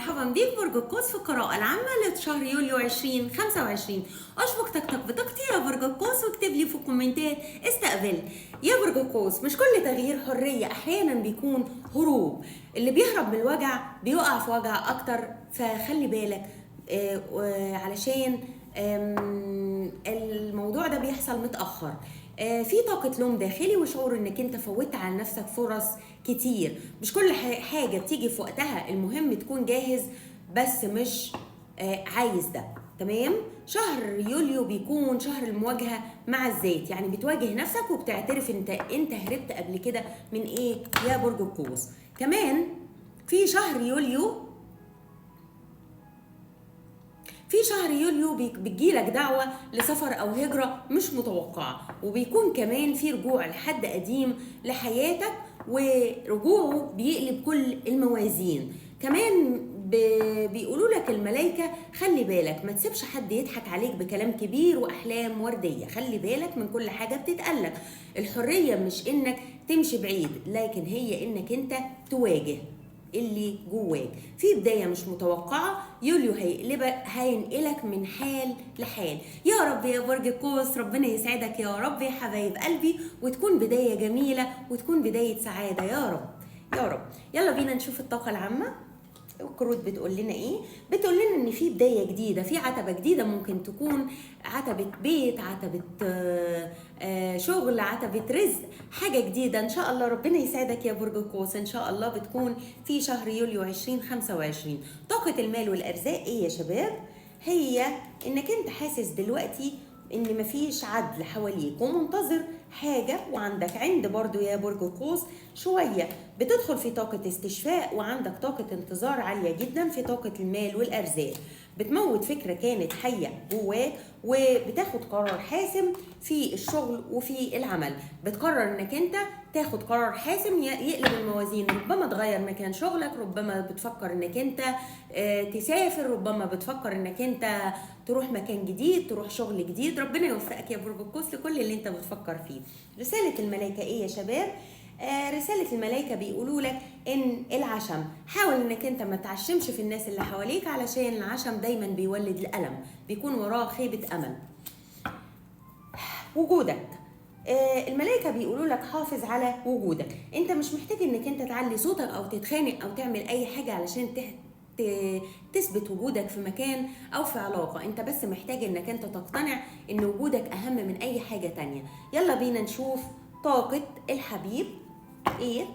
ومرحبا بيك برج القوس في القراءة العامة لشهر يوليو 2025. اشبك طقطق بطاقتي يا برج القوس واكتب لي في الكومنتات استقبل. يا برج القوس، مش كل تغيير حرية، احيانا بيكون هروب. اللي بيهرب من الوجع بيقع في وجع اكتر، فخلي بالك علشان الموضوع ده بيحصل متأخر. في طاقة لوم داخلي وشعور انك انت فوتت على نفسك فرص كتير. مش كل حاجة بتيجي في وقتها، المهم تكون جاهز بس مش عايز ده. تمام. شهر يوليو بيكون شهر المواجهة مع الذات، يعني بتواجه نفسك وبتعترف انت هربت قبل كده من ايه يا برج القوس. كمان في شهر يوليو بتجيلك دعوة لسفر أو هجرة مش متوقعة، وبيكون كمان في رجوع لحد قديم لحياتك، ورجوعه بيقلب كل الموازين. كمان بيقولوا لك الملايكة خلي بالك ما تسيبش حد يضحك عليك بكلام كبير وأحلام وردية. خلي بالك من كل حاجة بتتقالك. الحرية مش إنك تمشي بعيد، لكن هي إنك أنت تواجه اللي جواك. في بداية مش متوقعة، يوليو هينقلك من حال لحال. يا رب يا برج القوس ربنا يسعدك يا رب يا حبايب قلبي، وتكون بداية جميلة وتكون بداية سعادة يا رب يا رب. يلا بينا نشوف الطاقة العامة. الكروت بتقول لنا ايه؟ بتقول لنا ان في بدايه جديده، في عتبه جديده، ممكن تكون عتبه بيت، عتبه شغل، عتبه رزق، حاجه جديده ان شاء الله. ربنا يسعدك يا برج القوس. ان شاء الله بتكون في شهر يوليو 2025. طاقه المال والارزاق ايه يا شباب؟ هي انك انت حاسس دلوقتي ان مفيش عدل حواليك ومنتظر حاجة، وعندك عند برضو يا برج القوس شوية بتدخل في طاقة استشفاء، وعندك طاقة انتظار عالية جدا في طاقة المال والأرزاق. بتموت فكرة كانت حية جواك، وبتاخد قرار حاسم في الشغل وفي العمل. بتقرر انك انت تاخد قرار حاسم يقلب الموازين. ربما تغير مكان شغلك، ربما بتفكر انك انت تسافر، ربما بتفكر انك انت تروح مكان جديد، تروح شغل جديد. ربنا يوفقك يا برج القوس لكل اللي انت بتفكر فيه. رسالة الملائكة ايه يا شباب؟ رسالة الملائكة بيقولوا لك ان العشم، حاول انك انت ما تعشمش في الناس اللي حواليك، علشان العشم دايما بيولد الألم، بيكون وراه خيبة أمل. وجودك، الملائكة بيقولوا لك حافظ على وجودك. انت مش محتاج انك انت تعلي صوتك او تتخانق او تعمل اي حاجة علشان تثبت وجودك في مكان او في علاقة. انت بس محتاج انك انت تقتنع ان وجودك اهم من اي حاجة تانية. يلا بينا نشوف طاقة الحبيب ايه.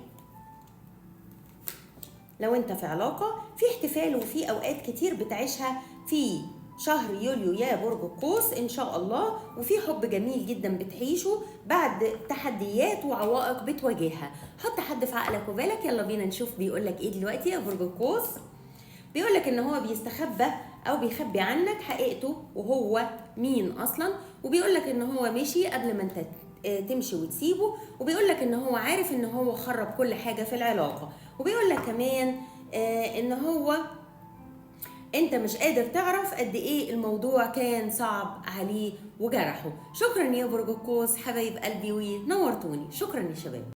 لو انت في علاقة، في احتفال وفي اوقات كتير بتعيشها في شهر يوليو يا برج القوس ان شاء الله، وفي حب جميل جدا بتعيشه بعد تحديات وعوائق بتواجهها. حط حد في عقلك وبالك. يلا بينا نشوف بيقولك ايه دلوقتي يا برج القوس. بيقولك ان هو بيستخبى او بيخبي عنك حقيقته وهو مين اصلا، وبيقولك ان هو مشي قبل ما انت تمشي وتسيبه، وبيقولك ان هو عارف ان هو خرب كل حاجة في العلاقة، وبيقولك كمان ان هو انت مش قادر تعرف قد ايه الموضوع كان صعب عليه وجرحه. شكرا يا برج القوس حبايب قلبي ونورتوني. شكرا يا شباب.